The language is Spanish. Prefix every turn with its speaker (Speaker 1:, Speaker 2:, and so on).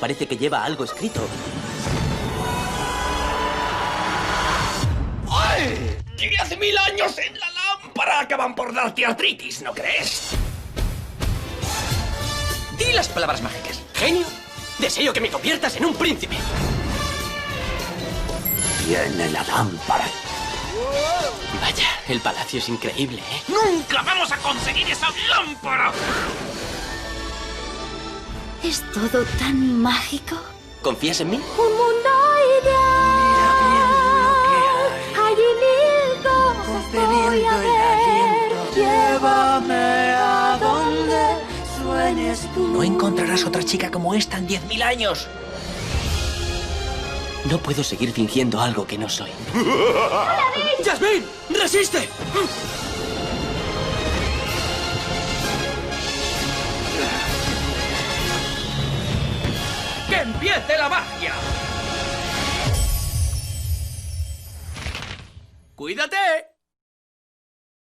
Speaker 1: Parece que lleva algo escrito.
Speaker 2: ¡Ay! ¡Que hace 1000 años en la lámpara acaban por darte artritis, ¿no crees? Di las palabras mágicas. Genio, deseo que me conviertas en un príncipe.
Speaker 3: Tiene la lámpara.
Speaker 1: Vaya, el palacio es increíble, ¿eh?
Speaker 2: ¡Nunca vamos a conseguir esa lámpara!
Speaker 4: ¿Es todo tan mágico?
Speaker 1: ¿Confías en mí?
Speaker 4: Un mundo ideal. Allí 1000 cosas voy a ver. Llévame a donde sueñes tú.
Speaker 3: No encontrarás otra chica como esta en 10.000 años.
Speaker 1: No puedo seguir fingiendo algo que no soy.
Speaker 2: ¡Jasmine! ¡Resiste! ¡Que empiece la magia! ¡Cuídate!